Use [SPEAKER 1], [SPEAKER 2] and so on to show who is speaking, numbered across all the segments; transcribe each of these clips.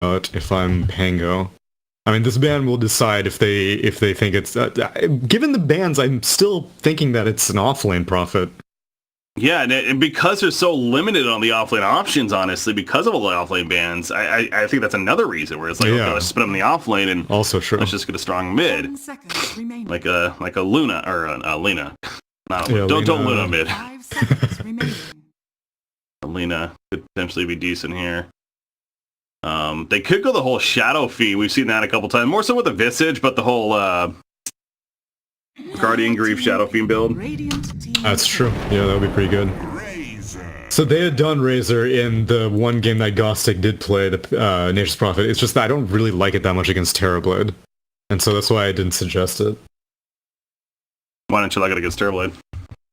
[SPEAKER 1] if I'm Pango. I mean, this ban will decide if they think it's... given the bans, I'm still thinking that it's an offlane profit.
[SPEAKER 2] Yeah, and because they're so limited on the offlane options, honestly, because of all the offlane bans, I think that's another reason where it's like, okay, let's spin them in the offlane and
[SPEAKER 1] also true.
[SPEAKER 2] Let's just get a strong mid, like a Luna or a Lena. Don't Luna mid.
[SPEAKER 3] 5 seconds remaining.
[SPEAKER 2] Lena could potentially be decent here. They could go the whole shadow feed. We've seen that a couple times, more so with the Visage, but the whole Guardian Grief shadow fiend build.
[SPEAKER 1] That's true. Yeah, that would be pretty good. So they had done Razor in the one game that Gostic did play, the Nature's Prophet. It's just that I don't really like it that much against Terrorblade, and so that's why I didn't suggest it.
[SPEAKER 2] Why don't you like it against Terrorblade?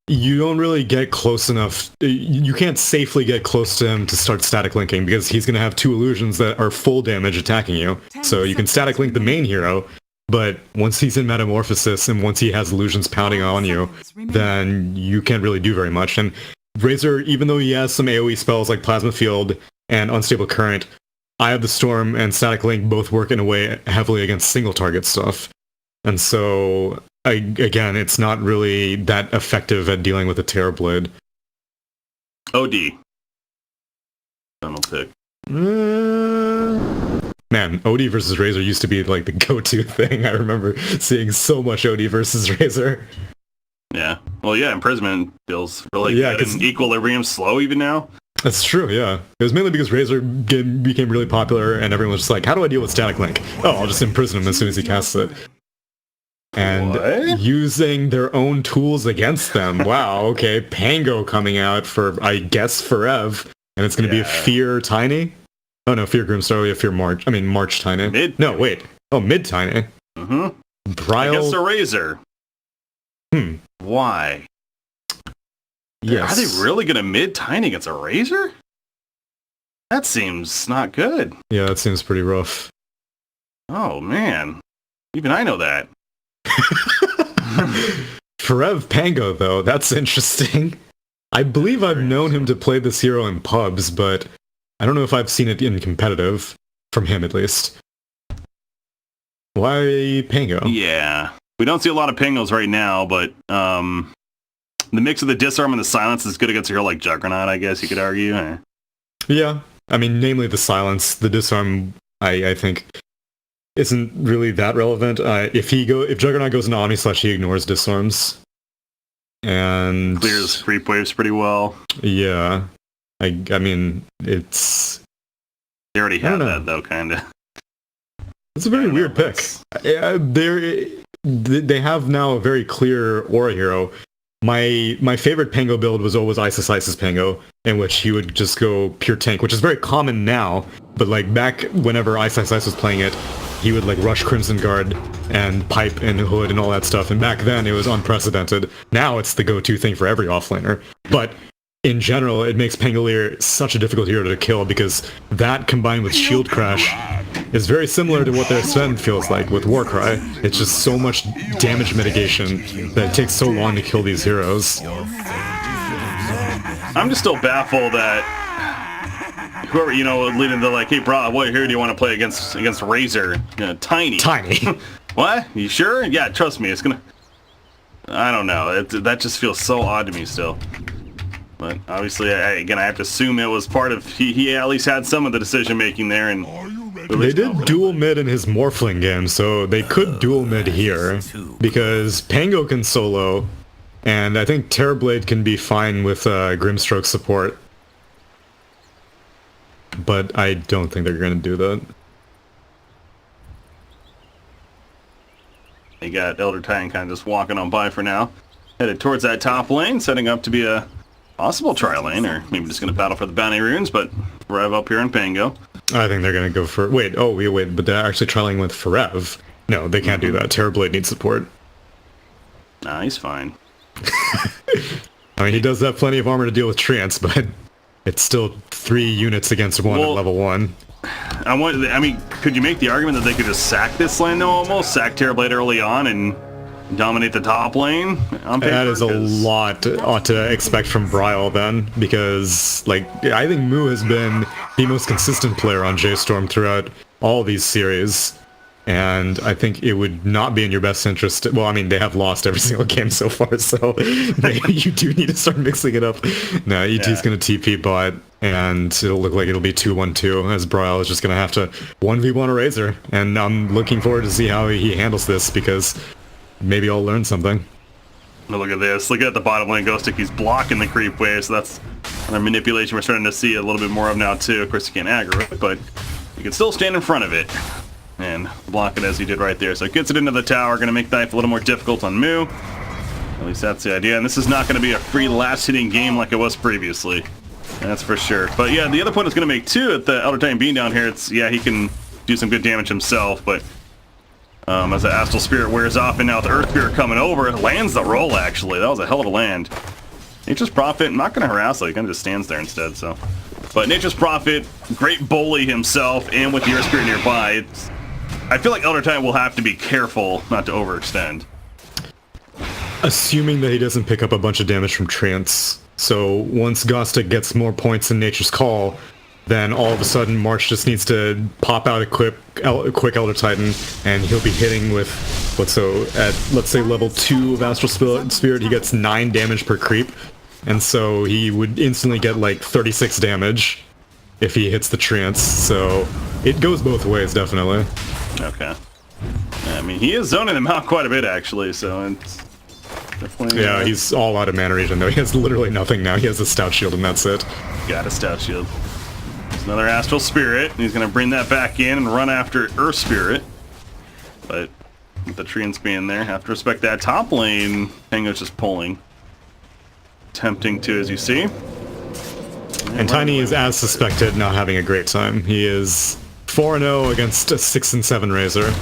[SPEAKER 1] You don't really get close enough. You can't safely get close to him to start static linking because he's going to have 2 illusions that are full damage attacking you. So you can static link the main hero, but once he's in Metamorphosis and once he has illusions pounding on you, then you can't really do very much. And Razor, even though he has some AoE spells like Plasma Field and Unstable Current, Eye of the Storm and Static Link both work in a way heavily against single target stuff. And so... again, it's not really that effective at dealing with a Terrorblade.
[SPEAKER 2] OD. Final pick.
[SPEAKER 1] Man, OD versus Razor used to be like the go-to thing. I remember seeing so much OD versus Razor.
[SPEAKER 2] Yeah. Well, yeah, Imprisonment feels really good and Equilibrium slow even now.
[SPEAKER 1] That's true, yeah. It was mainly because Razor became really popular and everyone was just like, how do I deal with Static Link? Oh, I'll just imprison him as soon as he casts it. And using their own tools against them. Wow, okay. Pango coming out for, I guess, Forev. And it's going to be a Fear Tiny? Oh, no, Fear Grimstar. Fear March. I mean, March Tiny.
[SPEAKER 2] Mid.
[SPEAKER 1] No, wait. Oh, Mid Tiny.
[SPEAKER 2] Mm-hmm.
[SPEAKER 1] Brile.
[SPEAKER 2] Against a Razor. Why?
[SPEAKER 1] Yes.
[SPEAKER 2] Are they really going to Mid Tiny against a Razor? That seems not good.
[SPEAKER 1] Yeah, that seems pretty rough.
[SPEAKER 2] Oh, man. Even I know that.
[SPEAKER 1] Forev Pango, though, that's interesting. I believe I've known him to play this hero in pubs, but I don't know if I've seen it in competitive, from him at least. Why Pango?
[SPEAKER 2] Yeah. We don't see a lot of Pangos right now, but the mix of the Disarm and the Silence is good against a hero like Juggernaut, I guess you could argue.
[SPEAKER 1] Yeah. I mean, namely the Silence. The Disarm, I think... isn't really that relevant. If Juggernaut goes into Omni Slash, he ignores Disarms. And...
[SPEAKER 2] clears creep waves pretty well.
[SPEAKER 1] Yeah. I mean, it's...
[SPEAKER 2] they already have that, though, kinda.
[SPEAKER 1] It's a very weird pick. They have now a very clear aura hero. My favorite Pango build was always Isis Pango, in which he would just go pure tank, which is very common now, but like back whenever Isis was playing it, he would like rush Crimson Guard and pipe and hood and all that stuff, and back then it was unprecedented. Now it's the go-to thing for every offlaner. But in general, it makes Pangolier such a difficult hero to kill because that combined with Shield Crash is very similar to what their Sven feels like with Warcry. It's just so much damage mitigation that it takes so long to kill these heroes.
[SPEAKER 2] I'm just still baffled that whoever, leading to like, hey, bro, what hero do you want to play against Razor? Tiny. What? You sure? Yeah, trust me, it's gonna... I don't know. That just feels so odd to me still. But obviously, I have to assume it was part of... He at least had some of the decision-making there, and...
[SPEAKER 1] They did dual mid in his Morphling game, so they could dual mid here, because Pango can solo, and I think Terrorblade can be fine with Grimstroke support. But I don't think they're going to do that.
[SPEAKER 2] They got Elder Titan kind of just walking on by for now. Headed towards that top lane, setting up to be a possible tri-lane, or maybe just going to battle for the bounty runes, but Rev up here in Pango.
[SPEAKER 1] I think they're going to go for... Wait, but they're actually trialing with Forev. No, they can't do that. Terrorblade needs support.
[SPEAKER 2] Nah, he's fine.
[SPEAKER 1] I mean, he does have plenty of armor to deal with Treants, but it's still 3 units against 1 at level 1.
[SPEAKER 2] I mean, could you make the argument that they could just sack this lane, though, almost? Sack Terrorblade early on and dominate the top lane on paper.
[SPEAKER 1] That is a lot to expect from Bryle then, because like I think Moo has been the most consistent player on J-Storm throughout all these series, and I think it would not be in your best interest. Well, I mean, they have lost every single game so far, so you do need to start mixing it up. No, ET's going to TP bot, and it'll look like it'll be 2-1-2, as Bryle is just going to have to 1v1 a Razor, and I'm looking forward to see how he handles this, because maybe I'll learn something.
[SPEAKER 2] Oh, look at this. Look at the bottom lane. Ghost Stick, he's blocking the creep wave, so that's another manipulation we're starting to see a little bit more of now, too. Of course, you can't aggro it, but you can still stand in front of it and block it as he did right there. So it gets it into the tower, going to make life a little more difficult on Moo. At least that's the idea. And this is not going to be a free last-hitting game like it was previously. That's for sure. But yeah, the other point it's going to make, too, at the Elder Titan being down here, it's, yeah, he can do some good damage himself, but as the Astral Spirit wears off, and now with Earth Spirit coming over, it lands the roll, actually. That was a hell of a land. Nature's Prophet, not going to harass it. He kind of just stands there instead, so. But Nature's Prophet, great bully himself, and with the Earth Spirit nearby, I feel like Elder Titan will have to be careful not to overextend.
[SPEAKER 1] Assuming that he doesn't pick up a bunch of damage from Trance. So once Gostic gets more points than Nature's Call, then all of a sudden March just needs to pop out a quick Elder Titan, and he'll be hitting with, let's say level 2 of Astral Spirit, he gets 9 damage per creep, and so he would instantly get like 36 damage if he hits the Trance, so it goes both ways, definitely.
[SPEAKER 2] Okay. I mean, he is zoning them out quite a bit, actually, so it's definitely...
[SPEAKER 1] Yeah, he's all out of mana regen, though. He has literally nothing now. He has a Stout Shield, and that's it.
[SPEAKER 2] Got a Stout Shield. There's another Astral Spirit. He's going to bring that back in and run after Earth Spirit. But with the Treants being there, have to respect that. Top lane, Pango's just pulling. Tempting to, as you see.
[SPEAKER 1] And Tiny is, as suspected, not having a great time. He is 4-0 against a 6-7 Razor.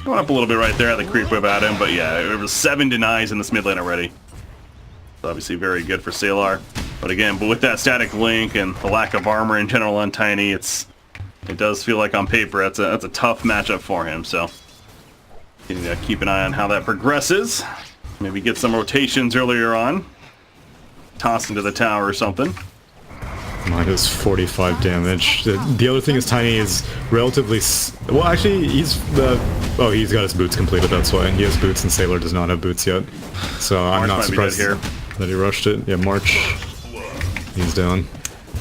[SPEAKER 2] Going up a little bit right there at the creep whip at him, but yeah, it was 7 denies in this mid lane already. So obviously very good for Salar. But again, with that static link and the lack of armor in general on Tiny, it does feel like on paper that's a tough matchup for him. So you need to keep an eye on how that progresses. Maybe get some rotations earlier on. Toss into the tower or something.
[SPEAKER 1] Minus 45 damage. The other thing is Tiny is relatively... Well, actually, he's got his boots completed, that's why. He has boots and Sailor does not have boots yet. So I'm not surprised that he rushed it. Yeah, March. He's down.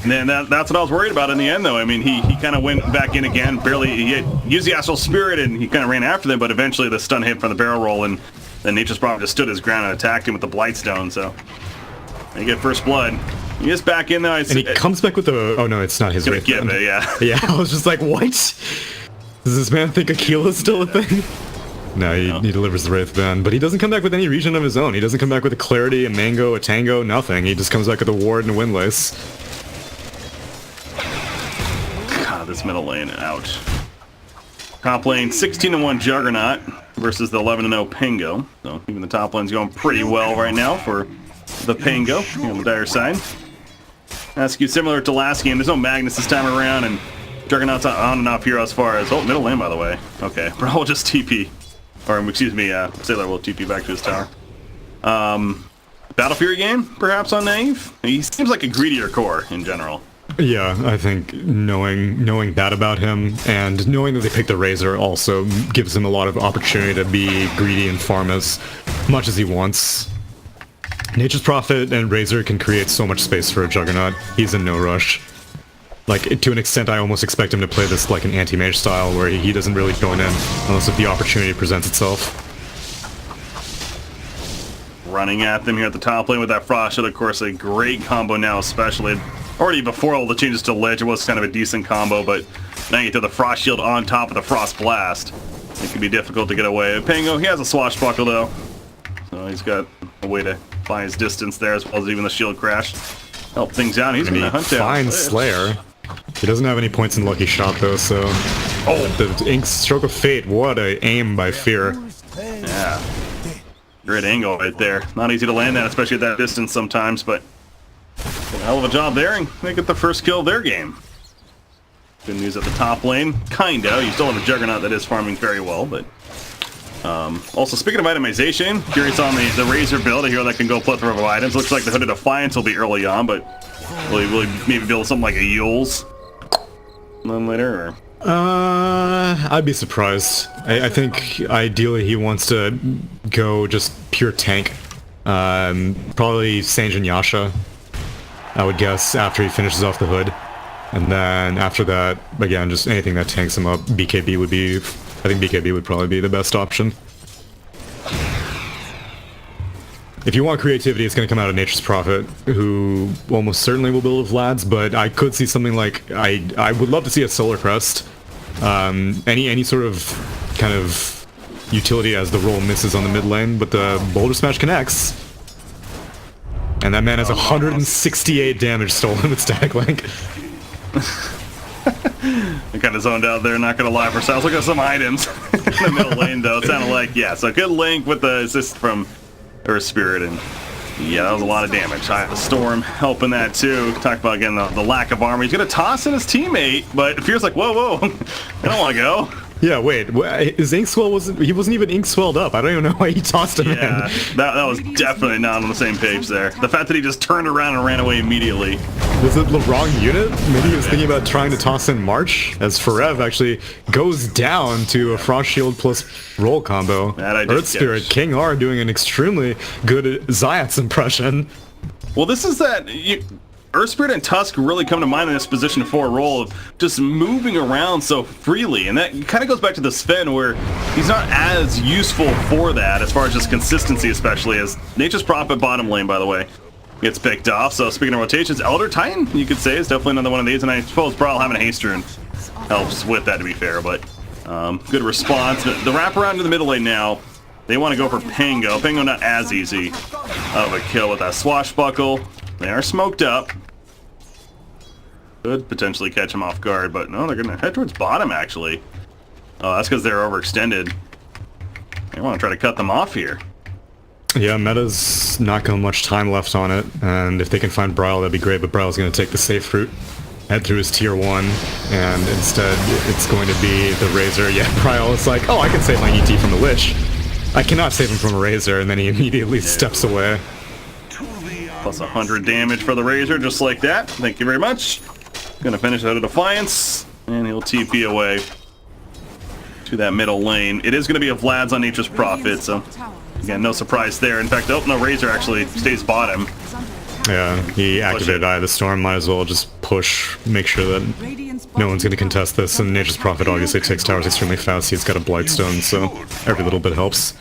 [SPEAKER 2] And then that's what I was worried about in the end, though. I mean, he kind of went back in again, barely... He used the Astral Spirit and he kind of ran after them, but eventually the stun hit from the barrel roll, and then Nature's Prophet just stood his ground and attacked him with the Blightstone, so... They get first blood. He is back in there.
[SPEAKER 1] And he comes back with the... Oh no, it's not his Wraith Band.
[SPEAKER 2] Yeah.
[SPEAKER 1] Yeah, I was just like, what? Does this man think Aquila is still a thing? No, he delivers the Wraith Band, but he doesn't come back with any region of his own. He doesn't come back with a Clarity, a Mango, a Tango, nothing. He just comes back with a Ward and a Windlace.
[SPEAKER 2] God, this middle lane, ouch. Top lane, 16-1 Juggernaut versus the 11-0 Pango. So even the top lane's going pretty well right now for the Pango on the dire side. Ask you similar to last game. There's no Magnus this time around, and Juggernaut's on and off here as far as... Oh, middle lane, by the way. Okay, bro, we'll just TP. Or, excuse me, Sailor will TP back to his tower. Battle Fury game, perhaps, on Naive? He seems like a greedier core, in general.
[SPEAKER 1] Yeah, I think knowing that about him, and knowing that they picked the Razor also gives him a lot of opportunity to be greedy and farm as much as he wants. Nature's Prophet and Razor can create so much space for a Juggernaut. He's in no rush. Like, to an extent, I almost expect him to play this like an anti-mage style, where he doesn't really join in unless if the opportunity presents itself.
[SPEAKER 2] Running at them here at the top lane with that Frost Shield, of course, a great combo now, especially. Already before all the changes to Ledge, it was kind of a decent combo, but now you throw the Frost Shield on top of the Frost Blast. It can be difficult to get away. Pango, he has a Swashbuckle, though. So he's got a way to buy his distance there, as well as even the shield crash. Help things out. He's going to hunt down.
[SPEAKER 1] Fine Slayer. He doesn't have any points in Lucky Shot, though, so... Oh! The Ink Stroke of Fate, what a aim by Fear.
[SPEAKER 2] Yeah. Great angle right there. Not easy to land that, especially at that distance sometimes, but... A hell of a job there, and they get the first kill of their game. Good news at the top lane. Kinda. You still have a Juggernaut that is farming very well, but... Also, speaking of itemization, curious on the Razor build, a hero that can go plethora of items. Looks like the Hooded Defiance will be early on, but will he maybe build something like a Yule's then later? Or?
[SPEAKER 1] I'd be surprised. I think ideally he wants to go just pure tank. Probably Sange and Yasha, I would guess, after he finishes off the Hood. And then after that, again, just anything that tanks him up. BKB would be... I think BKB would probably be the best option. If you want creativity, it's going to come out of Nature's Prophet, who almost certainly will build with Vlads, but I could see something like... I would love to see a Solar Crest. Any sort of kind of utility as the roll misses on the mid lane, but the Boulder Smash connects. And that man has 168 damage stolen with Static Link.
[SPEAKER 2] I kind of zoned out there, not gonna lie. For Sal, look at some items in the middle lane, though. It sounded like, yeah, so good link with the assist from Earth Spirit, and yeah, that was a lot of damage. The Storm helping that too. Talk about, again, the lack of armor. He's gonna toss in his teammate, but Fear's like, whoa, I don't want to go.
[SPEAKER 1] Yeah, wait, his ink swell wasn't even ink swelled up. I don't even know why he tossed him in.
[SPEAKER 2] That was definitely not on the same page there. The fact that he just turned around and ran away immediately.
[SPEAKER 1] Was it the wrong unit? Maybe he was thinking about trying to toss in March, as Forev actually goes down to a Frost Shield plus roll combo. Earth Spirit, King R doing an extremely good Zayat's impression. Well,
[SPEAKER 2] this is that... Earth Spirit and Tusk really come to mind in this position 4 role of just moving around so freely, and that kind of goes back to the Sven, where he's not as useful for that as far as just consistency, especially as Nature's Prophet bottom lane, by the way, gets picked off. So speaking of rotations, Elder Titan, you could say, is definitely another one of these, and I suppose Brawl having a haste rune helps with that, to be fair, but good response. The wraparound to the middle lane now, they want to go for Pango. Pango not as easy of a kill with that Swashbuckle. They are smoked up. Could potentially catch him off guard, but no, they're going to head towards bottom, actually. Oh, that's because they're overextended. They want to try to cut them off here.
[SPEAKER 1] Yeah, meta's not got much time left on it, and if they can find Bryle, that'd be great, but Bryle's going to take the safe route, head through his tier 1, and instead it's going to be the Razor. Yeah, Bryle is like, oh, I can save my ET from the Lich. I cannot save him from a Razor, and then he immediately steps away.
[SPEAKER 2] Plus 100 damage for the Razor, just like that. Thank you very much. Gonna finish out of Defiance, and he'll TP away to that middle lane. It is gonna be a Vlad's on Nature's Prophet, so again, no surprise there. In fact, no, Razor actually stays bottom.
[SPEAKER 1] Yeah, he activated Eye of the Storm. Might as well just push, make sure that no one's gonna contest this. And Nature's Prophet obviously takes towers extremely fast. He's got a Blightstone, so every little bit helps.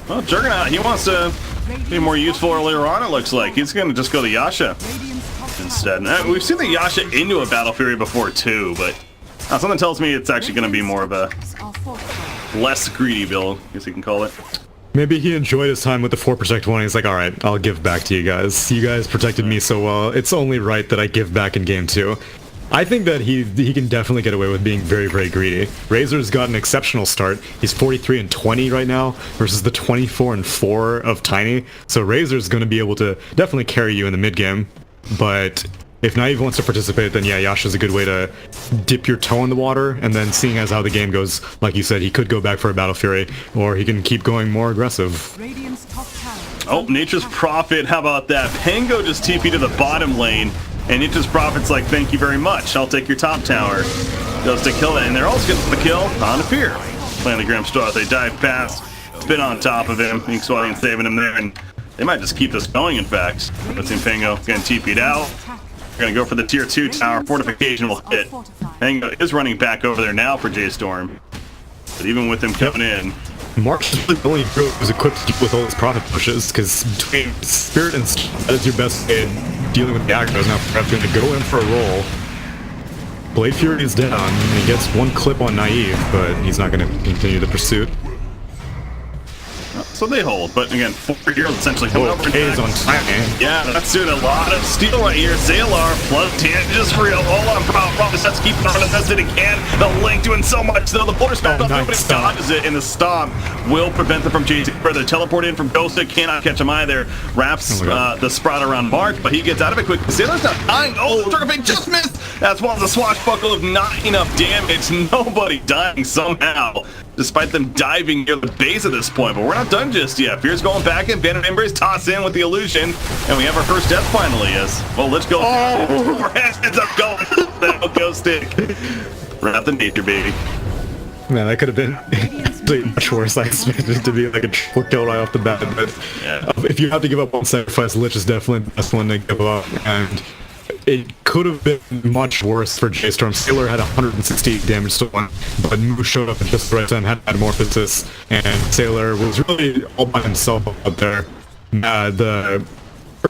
[SPEAKER 2] Well, Juggernaut, he wants to be more useful earlier on, it looks like. He's gonna just go to Yasha instead. We've seen the Yasha into a Battle Fury before too, but something tells me it's actually going to be more of a less greedy build, I guess you can call it.
[SPEAKER 1] Maybe he enjoyed his time with the 4 Protect 1, he's like, alright, I'll give back to you guys. You guys protected me so well, it's only right that I give back in game 2. I think that he can definitely get away with being very, very greedy. Razor's got an exceptional start. He's 43 and 20 right now versus the 24 and 4 of Tiny. So Razor's going to be able to definitely carry you in the mid game. But if Naive wants to participate, then yeah, Yasha's a good way to dip your toe in the water, and then seeing as how the game goes, like you said, he could go back for a Battle Fury, or he can keep going more aggressive.
[SPEAKER 2] Oh, Nature's Prophet, how about that? Pango just TP to the bottom lane, and Nature's Prophet's like, thank you very much, I'll take your top tower. Goes to kill it, and they're also getting the kill on Fear. Playing the Grim Straw, they dive past, spin on top of him, Ink Swelling saving him there, and they might just keep this going, in fact. Let's see Pango getting TP'd out. We're going to go for the tier 2 tower. Fortification will hit. Pango is running back over there now for J-Storm. But even with him coming in...
[SPEAKER 1] March is the only hero who's equipped to deal with all his Prophet pushes, because between Spirit and that is your best way in dealing with the aggros. Now perhaps going to go in for a roll. Blade Fury is down, and he gets 1 clip on Naive, but he's not going to continue the pursuit.
[SPEAKER 2] So they hold, but again, 4 heroes essentially coming over.
[SPEAKER 1] K's on time.
[SPEAKER 2] Yeah, that's doing a lot of steel right here. Zalar plus Tangents for real. Hold on, probably that's keeping on as best as it can. The Link doing so much though. The Boulder Smash nobody dodges it, and the Stomp will prevent them from chasing further. Teleport in from Ghosta, cannot catch him either. Wraps the Sprout around March, but he gets out of it quick. Zalar's not dying. Oh, Turkey just missed. That's one of the Swashbuckle of not enough damage. Nobody dying somehow. despite them diving near the base at this point. But we're not done just yet. Fear's going back in. Bandit Embrace toss in with the illusion. And we have our first death finally. Yes. Well, let's go. Oh, ends up going. That'll go stick. Wrap the nature, baby.
[SPEAKER 1] Man, that could have been much worse. I expected it to be like a triple kill right off the bat. But if you have to give up one sacrifice, Lich is definitely the best one to give up. And it could have been much worse for J-Storm. Sailor had 168 damage to one, but Moo showed up at just the right time, had Metamorphosis, and Sailor was really all by himself out there. The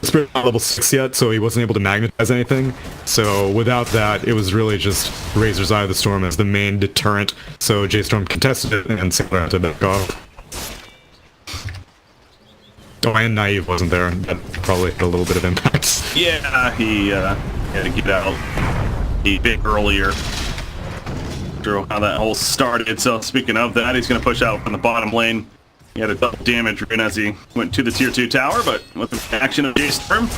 [SPEAKER 1] Spirit not level 6 yet, so he wasn't able to magnetize anything. So without that, it was really just Razor's Eye of the Storm as the main deterrent. So J-Storm contested it, and Sailor had to back off. Oh, and Naive wasn't there. That probably had a little bit of impact.
[SPEAKER 2] Yeah, he had to get out a bit earlier. Drew how that whole started. So speaking of that, he's going to push out from the bottom lane. He had a double damage rune as he went to the tier 2 tower, but with the action of J-Storm,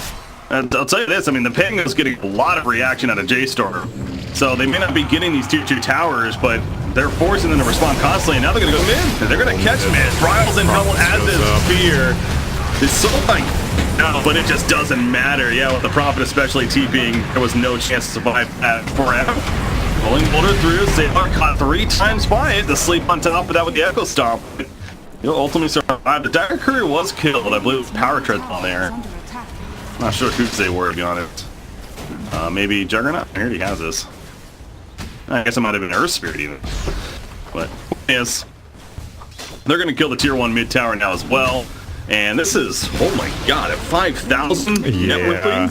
[SPEAKER 2] I'll tell you this, I mean, the Pango's getting a lot of reaction out of J-Storm. So they may not be getting these tier 2 towers, but they're forcing them to respond constantly, and now they're going to go mid. They're going to catch mid. Bryle's in trouble as is Fear. It's so like, no, but it just doesn't matter. Yeah, with the Prophet especially TPing, there was no chance to survive that forever. Rolling boulder through, Sailor caught 3 times by it to sleep on top of that with the Echo Stomp. He'll ultimately survive. The Dagger Courier was killed. I believe it was Power Treads on there. Not sure whose they were, to be honest. Maybe Juggernaut? I heard he has this. I guess it might have been Earth Spirit even. But, yes. They're going to kill the tier 1 mid tower now as well. And this is, oh my god, at 5,000 network lead?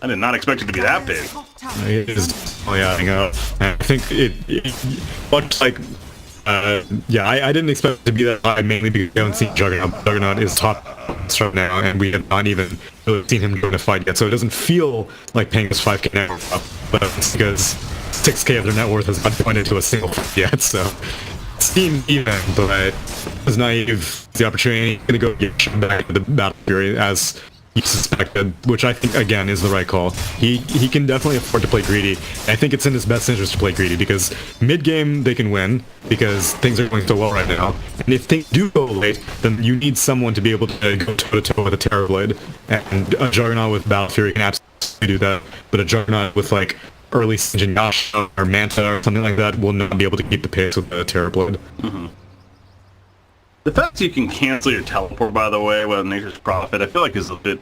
[SPEAKER 2] I did not expect it to be that big.
[SPEAKER 1] It is adding up. I think it much like, yeah, I didn't expect it to be that high, mainly because we haven't seen Juggernaut. Juggernaut is top right now, and we have not even really seen him go in a fight yet, so it doesn't feel like Pango's 5k net worth up, but it's because 6k of their net worth has not pointed to a single fight yet, so seemed even, but as Naive the opportunity, he's gonna go get back to the Battle Fury as he suspected, which I think again is the right call. He can definitely afford to play greedy. I think it's in his best interest to play greedy because mid game they can win because things are going so well right now. And if things do go late, then you need someone to be able to go toe to toe with a Terrorblade, and a Juggernaut with Battle Fury can absolutely do that. But a Juggernaut with like early Sinjin Yasha or Manta or something like that will not be able to keep the pace with the Terrorblade.
[SPEAKER 2] Mm-hmm. The fact you can cancel your teleport, by the way, with Nature's Prophet, I feel like is a bit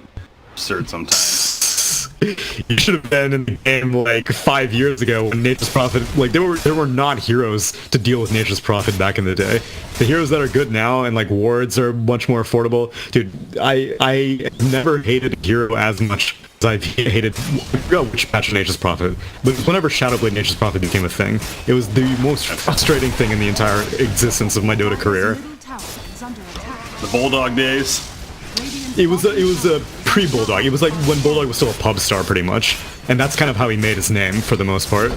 [SPEAKER 2] absurd sometimes.
[SPEAKER 1] You should have been in the game like 5 years ago when Nature's Prophet, like there were not heroes to deal with Nature's Prophet back in the day. The heroes that are good now and like wards are much more affordable. Dude, I never hated a hero as much as I've hated which patch of Nature's Prophet. But whenever Shadowblade Nature's Prophet became a thing, it was the most frustrating thing in the entire existence of my Dota career.
[SPEAKER 2] The Bulldog days.
[SPEAKER 1] It was a pre-Bulldog. It was like when Bulldog was still a pub star, pretty much, and that's kind of how he made his name for the most part.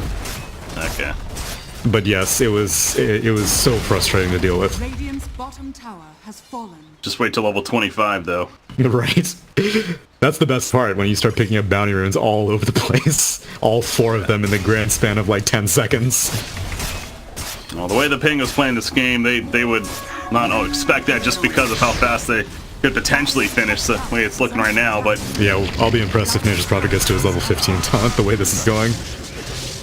[SPEAKER 2] Okay.
[SPEAKER 1] But yes, it was so frustrating to deal with.
[SPEAKER 3] Radiant's bottom tower has fallen.
[SPEAKER 2] Just wait till level 25, though.
[SPEAKER 1] Right. That's the best part when you start picking up bounty runes all over the place. All 4 of them in the grand span of like 10 seconds.
[SPEAKER 2] Well, the way the Pango's playing this game, they would not expect that just because of how fast they could potentially finish the way it's looking right now, but...
[SPEAKER 1] Yeah, I'll be impressed if Nature's Prophet gets to his level 15 taunt, the way this is going.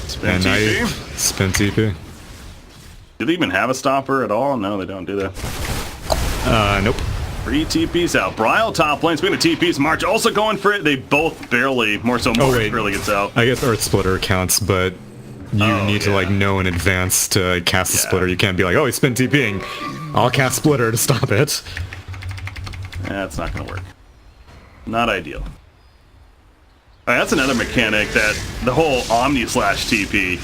[SPEAKER 2] Spin TP?
[SPEAKER 1] Spin TP.
[SPEAKER 2] Do they even have a stopper at all? No, they don't, do they?
[SPEAKER 1] Nope.
[SPEAKER 2] 3 TPs out. Bryle top lane. Speaking of TPs, March also going for it. They both barely, more so March barely gets out.
[SPEAKER 1] I guess Earth Splitter counts, but you need to like know in advance to cast the Splitter. You can't be like, oh, he's spin TPing. I'll cast Splitter to stop it.
[SPEAKER 2] That's not going to work. Not ideal. That's another mechanic that the whole Omni slash TP,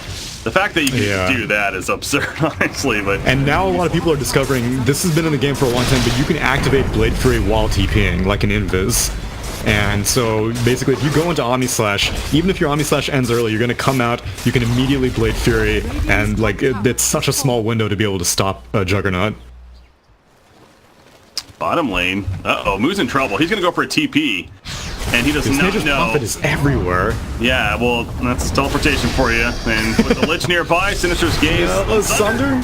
[SPEAKER 2] the fact that you can do that is absurd, honestly. But
[SPEAKER 1] and now a lot of people are discovering, this has been in the game for a long time, but you can activate Blade Fury while TPing, like an Invis. And so basically if you go into Omni Slash, even if your Omni Slash ends early, you're going to come out, you can immediately Blade Fury, and like it's such a small window to be able to stop a Juggernaut.
[SPEAKER 2] Bottom lane. Uh-oh, Moo's in trouble. He's going to go for a TP. And he does not
[SPEAKER 1] Nature's
[SPEAKER 2] know.
[SPEAKER 1] Prophet is everywhere.
[SPEAKER 2] Yeah, well, that's teleportation for you. And with the Lich nearby, Sinister's Gaze.
[SPEAKER 1] Sunder?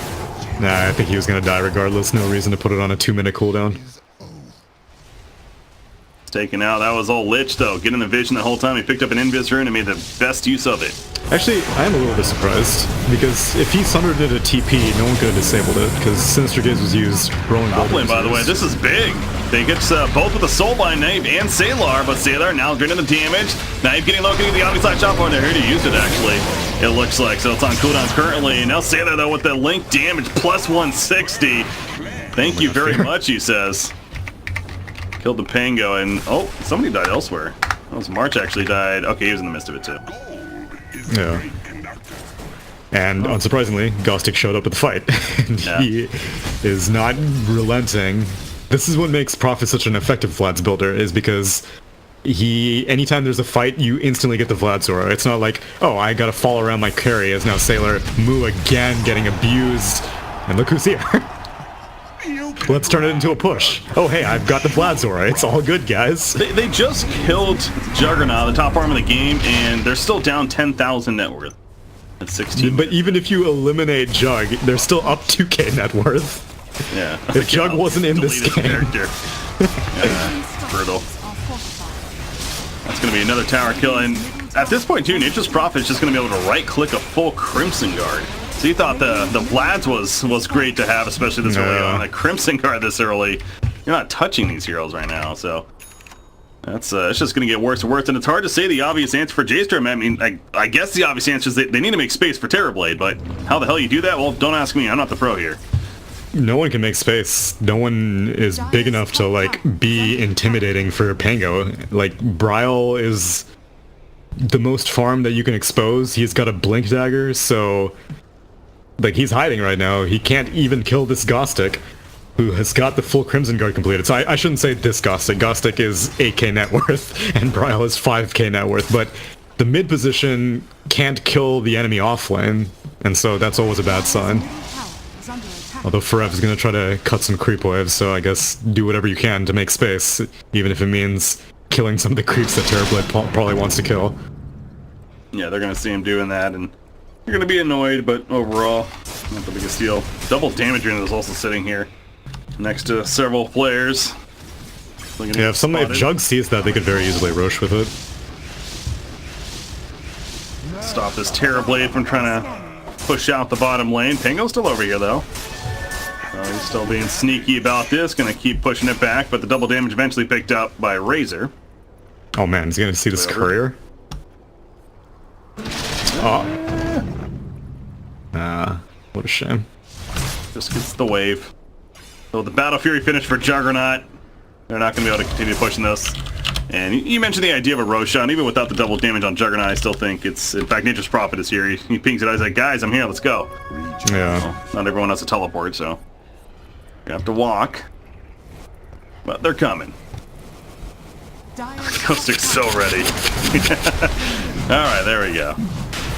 [SPEAKER 1] Nah, I think he was gonna die regardless. No reason to put it on a 2-minute cooldown.
[SPEAKER 2] Taken out. That was all Lich, though. Getting the vision the whole time. He picked up an Invis rune and made the best use of it.
[SPEAKER 1] Actually, I am a little bit surprised, because if he sundered it at TP, no one could have disabled it, because Sinister Gaze was used, Rolling
[SPEAKER 2] Boulder by the way, this is big. They get both with the Soulbind Knife and Salar, but Salar now draining the damage. Knife getting low, getting the Omni-Slash shot for, and they're here to use it, actually. It looks like, so it's on cooldown currently. Now Salar, though, with the link damage, plus 160. Thank you very much, he says. Killed the Pango, and oh, somebody died elsewhere. That was March actually died. Okay, he was in the midst of it too.
[SPEAKER 1] Yeah. And unsurprisingly, Gostic showed up at the fight. And he is not relenting. This is what makes Prophet such an effective Vlad's builder, is because anytime there's a fight, you instantly get the Vlad Zora. It's not like, oh, I gotta fall around my carry as now Sailor Mu again getting abused. And look who's here. Let's turn it into a push. Oh, hey, I've got the Vlad Zora. It's all good, guys.
[SPEAKER 2] They just killed Juggernaut, the top arm of the game, and they're still down 10,000 net worth at 16.
[SPEAKER 1] But even if you eliminate Jug, they're still up 2k net worth.
[SPEAKER 2] Yeah.
[SPEAKER 1] If Jug wasn't in this game.
[SPEAKER 2] Yeah, brutal. That's going to be another tower kill, and at this point, too, Nature's Prophet is just going to be able to right-click a full Crimson Guard. So you thought the Vlad's was great to have, especially this early on. A Crimson Guard this early. You're not touching these heroes right now, so that's it's just going to get worse and worse. And it's hard to say the obvious answer for J-Storm. I mean, I guess the obvious answer is they need to make space for Terrorblade, but how the hell you do that? Well, don't ask me. I'm not the pro here.
[SPEAKER 1] No one can make space. No one is big enough to, like, be intimidating for Pango. Like, Bryle is the most farm that you can expose. He's got a Blink Dagger, so like, he's hiding right now. He can't even kill this Gostic, who has got the full Crimson Guard completed. So I shouldn't say this Gostic. Gostic is 8k net worth, and Bryle is 5k net worth. But the mid position can't kill the enemy offlane, and so that's always a bad sign. Although Forev is going to try to cut some creep waves, so I guess do whatever you can to make space, even if it means killing some of the creeps that Terrorblade probably wants to kill.
[SPEAKER 2] Yeah, they're going to see him doing that, and you're going to be annoyed, but overall, not the biggest deal. Double damage unit is also sitting here next to several players.
[SPEAKER 1] Yeah, if Jug sees that, they could very easily Roche with it.
[SPEAKER 2] Stop this Terrorblade from trying to push out the bottom lane. Pango's still over here, though. He's still being sneaky about this, going to keep pushing it back, but the double damage eventually picked up by Razor.
[SPEAKER 1] Oh man, he's going to see this courier. Oh. What a shame.
[SPEAKER 2] Just gets the wave. So the Battle Fury finish for Juggernaut. They're not going to be able to continue pushing this. And you mentioned the idea of a Roshan. Even without the double damage on Juggernaut, I still think it's... In fact, Nature's Prophet is here. He pings it out. He's like, guys, I'm here. Let's go.
[SPEAKER 1] Yeah.
[SPEAKER 2] Well, not everyone has to teleport, so... You have to walk. But they're coming. Ghostic's so ready. Alright, there we go.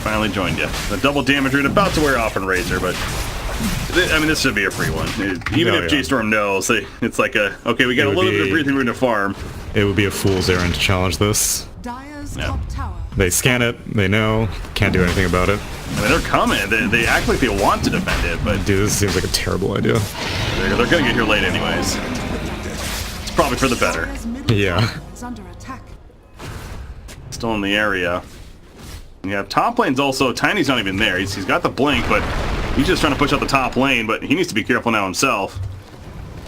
[SPEAKER 2] Finally joined you. The double damage rune about to wear off in Razor, but... I mean, this should be a free one. Even if J-Storm knows, it's like a... Okay, we got a little bit of breathing room to farm.
[SPEAKER 1] It would be a fool's errand to challenge this.
[SPEAKER 2] Yeah.
[SPEAKER 1] They scan it, they know, can't do anything about it.
[SPEAKER 2] I mean, they're coming. They act like they want to defend it, but...
[SPEAKER 1] Dude, this seems like a terrible idea.
[SPEAKER 2] They're gonna get here late anyways. It's probably for the better.
[SPEAKER 1] Yeah.
[SPEAKER 2] Still in the area. And you have top lane's also... Tiny's not even there. He's got the blink, but he's just trying to push out the top lane, but he needs to be careful now himself.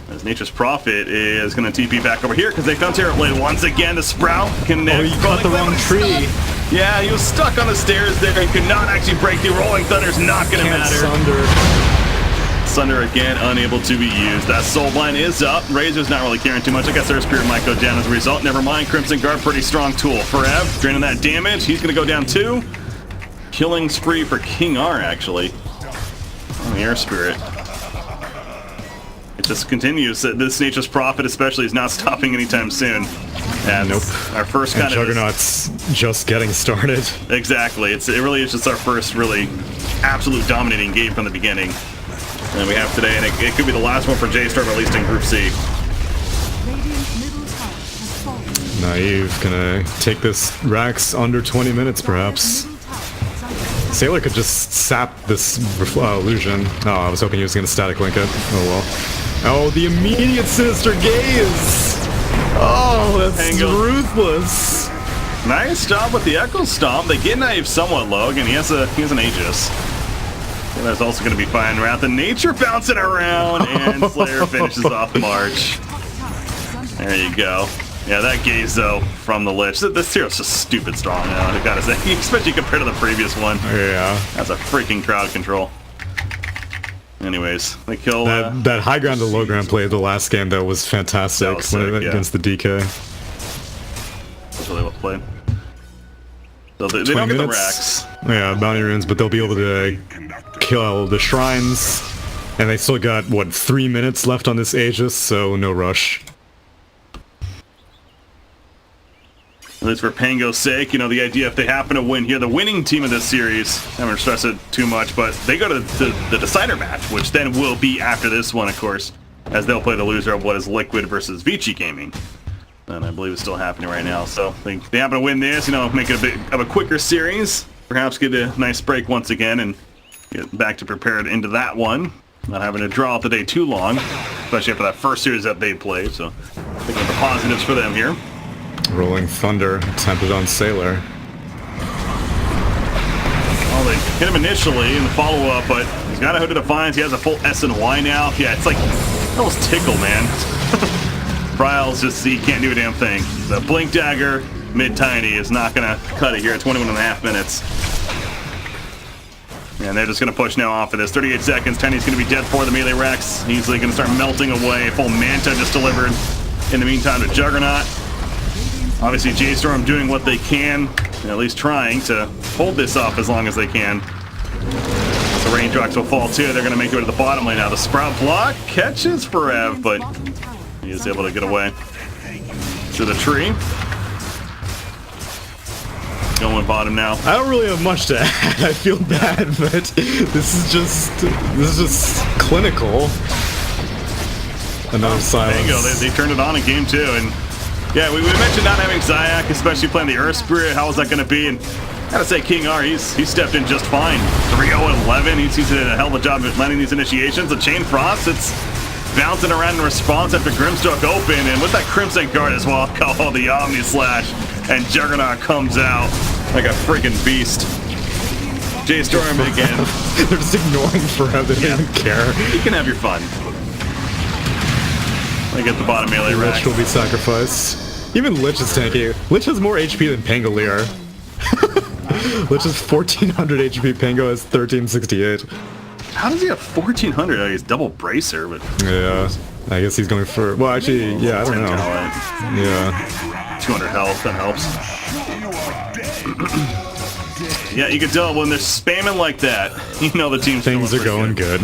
[SPEAKER 2] As Nature's Prophet is going to TP back over here because they found Terrorblade once again. The Sprout connect.
[SPEAKER 1] Oh, you got the wrong tree.
[SPEAKER 2] Yeah, he was stuck on the stairs there. He could not actually break through. Rolling Thunder's not going to matter. Sunder again, unable to be used. That Soulblind is up. Razor's not really caring too much. I guess their Spirit might go down as a result. Never mind. Crimson Guard, pretty strong tool. Forev, draining that damage. He's going to go down too. Killing spree for King R, actually. On the Air Spirit. It just continues. This Nature's Prophet especially is not stopping anytime soon. And
[SPEAKER 1] nope.
[SPEAKER 2] Our first kind of...
[SPEAKER 1] Juggernaut's just getting started.
[SPEAKER 2] Exactly. It really is just our first really absolute dominating game from the beginning. And we have today, and it could be the last one for J-Storm, at least in Group C.
[SPEAKER 1] Naive gonna take this Rax under 20 minutes, perhaps. Sailor could just sap this illusion. Oh, I was hoping he was going to static link it. Oh well. Oh, the immediate sinister gaze! Oh, that's
[SPEAKER 2] Pango.
[SPEAKER 1] ruthless.
[SPEAKER 2] Nice job with the Echo Stomp. They get Naive somewhat low. Again, he has an Aegis. That's also going to be fine. Wrath of Nature bouncing around, and Slayer finishes off March. There you go. Yeah, that gaze, though, from the Lich. This hero's just stupid strong now, I gotta say. Especially compared to the previous one.
[SPEAKER 1] Yeah.
[SPEAKER 2] That's a freaking crowd control. Anyways, they kill...
[SPEAKER 1] that high ground to low ground play the last game, though, was fantastic
[SPEAKER 2] was sick,
[SPEAKER 1] against the DK.
[SPEAKER 2] That's really well played. So they don't get the racks.
[SPEAKER 1] Yeah, bounty runes, but they'll be able to kill the shrines. And they still got, what, 3 minutes left on this Aegis, so no rush.
[SPEAKER 2] At least for Pango's sake, you know, the idea if they happen to win here, the winning team of this series, I haven't stressed it too much, but they go to the decider match, which then will be after this one, of course, as they'll play the loser of what is Liquid versus Vici Gaming. And I believe it's still happening right now. So they happen to win this, you know, make it a bit of a quicker series, perhaps get a nice break once again and get back to prepared into that one. Not having to draw out the day too long, especially after that first series that they played. So thinking of the positives for them here.
[SPEAKER 1] Rolling Thunder attempted on Sailor.
[SPEAKER 2] Well, they hit him initially in the follow-up, but he's got a Hood of Defiance. He has a full S and Y now. Yeah, it's like almost tickle, man. Bryle's just, he can't do a damn thing. The Blink Dagger, mid-tiny, is not going to cut it here at 21.5 minutes. And they're just going to push now off of this. 38 seconds. Tiny's going to be dead for the melee racks. Easily going to start melting away. Full Manta just delivered in the meantime to Juggernaut. Obviously, J-Storm doing what they can, at least trying to hold this off as long as they can. The Raindrops will fall too. They're going to make it to the bottom lane now. The Sprout block catches Forev, but he is able to get away to the tree. Going bottom now.
[SPEAKER 1] I don't really have much to add. I feel bad, but this is just clinical. Another silence.
[SPEAKER 2] Pango, they turned it on in game 2, and yeah, we mentioned not having Zayak, especially playing the Earth Spirit. How is that going to be? And I gotta say, King R, he stepped in just fine. 3-0-11. He's did a hell of a job at landing these initiations. The Chain Frost, it's bouncing around in response after Grimstroke open, and with that Crimson Guard as well, oh, the Omni Slash, and Juggernaut comes out like a freaking beast. J-Storm again.
[SPEAKER 1] They're just ignoring Forever. They don't even care.
[SPEAKER 2] You can have your fun. They get the bottom melee rack.
[SPEAKER 1] Lich will be sacrificed. Even Lich is tanky. Lich has more HP than Pangolier. Lich is 1400 HP, Pango has 1368.
[SPEAKER 2] How does he have 1400? Oh, he's double bracer, but
[SPEAKER 1] yeah, I guess he's going for. Well, actually, yeah, I don't know.
[SPEAKER 2] Talent.
[SPEAKER 1] Yeah,
[SPEAKER 2] 200 health. That helps. Yeah, you can tell when they're spamming like that. You know the team's
[SPEAKER 1] things are going good.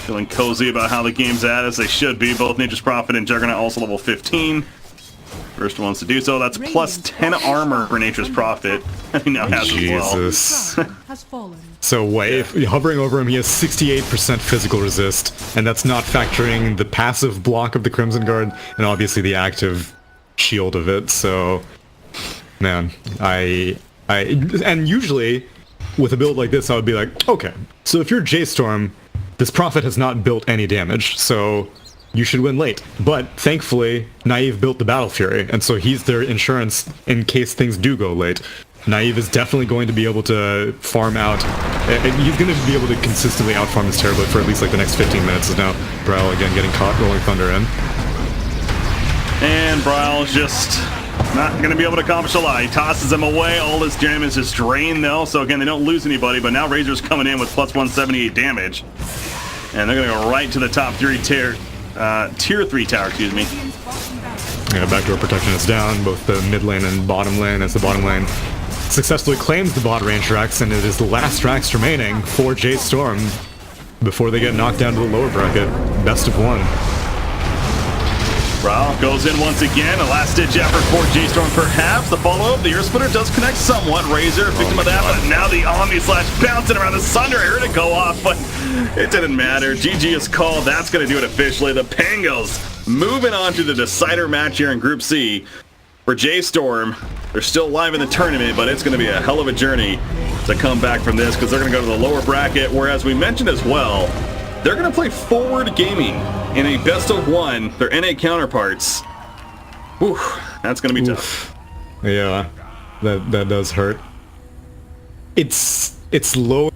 [SPEAKER 2] Feeling cozy about how the game's at, as they should be. Both Nature's Prophet and Juggernaut also level 15. First ones to do so. That's plus 10 armor for Nature's Prophet. He now has
[SPEAKER 1] Jesus.
[SPEAKER 3] Has fallen.
[SPEAKER 1] So wait, hovering over him, he has 68% physical resist, and that's not factoring the passive block of the Crimson Guard and obviously the active shield of it. So, man, and usually with a build like this, I would be like, okay, so if you're J-Storm, this Prophet has not built any damage, so you should win late. But thankfully, Naive built the Battle Fury, and so he's their insurance in case things do go late. Naive is definitely going to be able to farm out, and he's going to be able to consistently outfarm this Terrorblade for at least like the next 15 minutes. Is now Braille again getting caught rolling Thunder in.
[SPEAKER 2] And Braille's just not going to be able to accomplish a lot. He tosses them away. All his damage is just drained though, so again, they don't lose anybody, but now Razor's coming in with plus 178 damage. And they're going to go right to the top 3 tier 3 tower, excuse me.
[SPEAKER 1] Yeah, backdoor protection is down, both the mid lane and bottom lane, as the bottom lane successfully claims the bot range racks, and it is the last racks remaining for J-Storm before they get knocked down to the lower bracket. Best of 1.
[SPEAKER 2] Brawl goes in once again. A last-ditch effort for J-Storm perhaps. The follow-up, the Earth Splitter does connect somewhat. Razor, victim of that, but now the Omni Slash bouncing around the Sunder. I heard it go off, but it didn't matter. GG is called. That's going to do it officially. The Pangos moving on to the decider match here in Group C. For J-Storm, they're still live in the tournament, but it's going to be a hell of a journey to come back from this because they're going to go to the lower bracket, where, as we mentioned as well, they're going to play Forward Gaming in a best-of-1, their NA counterparts. Whew, that's going to be tough.
[SPEAKER 1] Yeah, that does hurt. It's low.